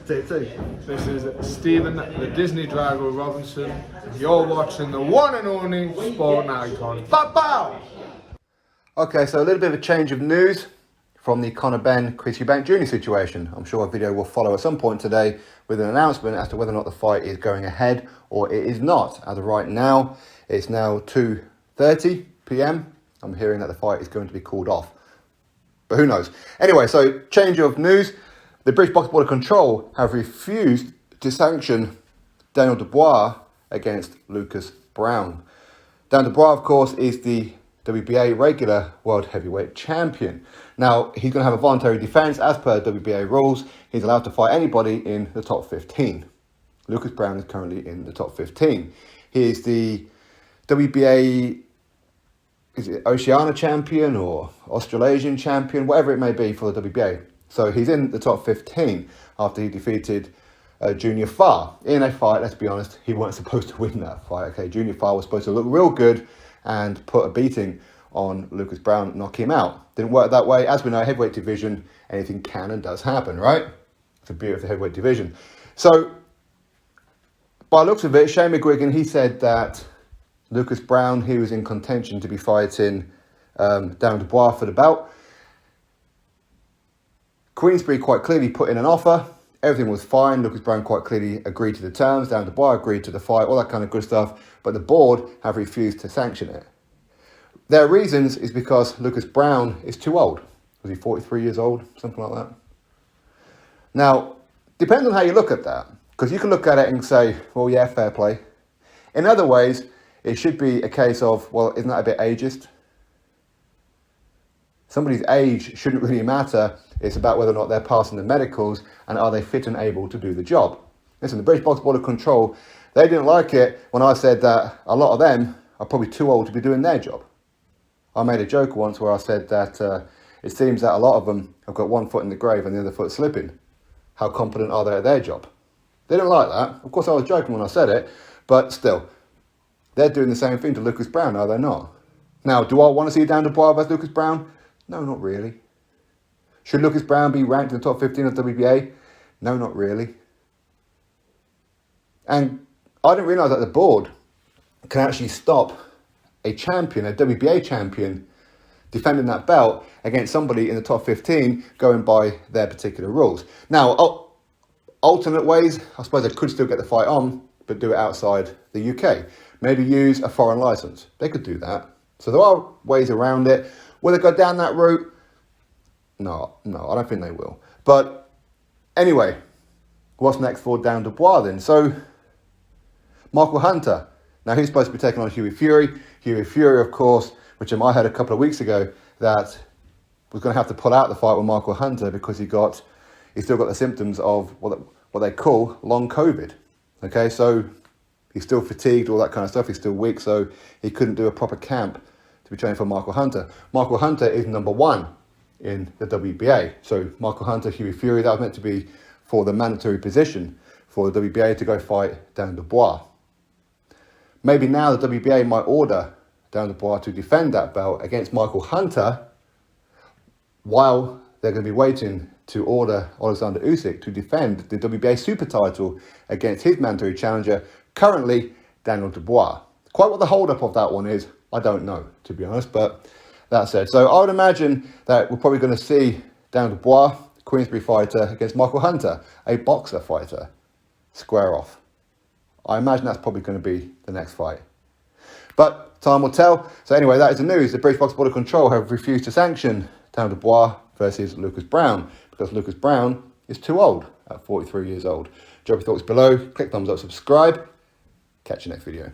Take two. This is Stephen, the Disney Drago Robinson. You're watching the one and only Sport Icon. Bow! Okay, so a little bit of a change of news from the Conor Benn, Chris Eubank Jr. situation. I'm sure a video will follow at some point today with an announcement as to whether or not the fight is going ahead or it is not. As of right now, it's now 2:30 p.m. I'm hearing that the fight is going to be called off. But who knows? Anyway, so change of news. The British Boxing Board of Control have refused to sanction Daniel Dubois against Lucas Browne. Dan Dubois, of course, is the WBA regular world heavyweight champion. Now, he's going to have a voluntary defense as per WBA rules. He's allowed to fight anybody in the top 15. Lucas Browne is currently in the top 15. He is the WBA, is it Oceania champion or Australasian champion, whatever it may be for the WBA. So he's in the top 15 after he defeated Junior Farr in a fight. Let's be honest, he wasn't supposed to win that fight. Okay, Junior Farr was supposed to look real good and put a beating on Lucas Browne, knock him out. Didn't work that way. As we know, heavyweight division, anything can and does happen, right? It's the beauty of the heavyweight division. So, by the looks of it, Shane McGuigan, he said that Lucas Browne, he was in contention to be fighting Daniel Dubois for the belt. Queensberry quite clearly put in an offer. Everything was fine. Lucas Browne quite clearly agreed to the terms. Daniel Dubois agreed to the fight, all that kind of good stuff. But the board have refused to sanction it. Their reasons is because Lucas Browne is too old. Was he 43 years old? Something like that. Now, depends on how you look at that. Because you can look at it and say, well, yeah, fair play. In other ways, it should be a case of, well, isn't that a bit ageist? Somebody's age shouldn't really matter. It's about whether or not they're passing the medicals and are they fit and able to do the job. Listen, the British Boxing Board of Control, they didn't like it when I said that a lot of them are probably too old to be doing their job. I made a joke once where I said that it seems that a lot of them have got one foot in the grave and the other foot slipping. How competent are they at their job? They didn't like that. Of course, I was joking when I said it, but still, they're doing the same thing to Lucas Browne, are they not? Now, do I want to see Dan Dubois versus Lucas Browne? No, not really. Should Lucas Browne be ranked in the top 15 of WBA? No, not really. And I didn't realise that the board can actually stop a champion, a WBA champion, defending that belt against somebody in the top 15 going by their particular rules. Now, alternate ways, I suppose they could still get the fight on, but do it outside the UK. Maybe use a foreign license. They could do that. So there are ways around it. Will they go down that route? No, I don't think they will. But anyway, what's next for Dan Dubois then? So, Michael Hunter. Now, he's supposed to be taking on Hughie Fury. Hughie Fury, of course, which I heard a couple of weeks ago, that was going to have to pull out the fight with Michael Hunter because he still got the symptoms of what they call long COVID. Okay, so he's still fatigued, all that kind of stuff. He's still weak, so he couldn't do a proper camp to be training for Michael Hunter. Michael Hunter is number 1 in the WBA. So Michael Hunter, Hughie Fury, that was meant to be for the mandatory position for the WBA to go fight Dan Dubois. Maybe now the WBA might order Dan Dubois to defend that belt against Michael Hunter while they're going to be waiting to order Alexander Usyk to defend the WBA super title against his mandatory challenger, currently Daniel Dubois. Quite what the hold-up of that one is, I don't know, to be honest, but that said. So I would imagine that we're probably going to see Daniel Dubois, Queensberry fighter, against Michael Hunter, a boxer fighter, square off. I imagine that's probably going to be the next fight. But time will tell. So anyway, that is the news. The British Boxing Board of Control have refused to sanction Daniel Dubois versus Lucas Browne because Lucas Browne is too old at 43 years old. Drop your thoughts below. Click thumbs up, subscribe. Catch you next video.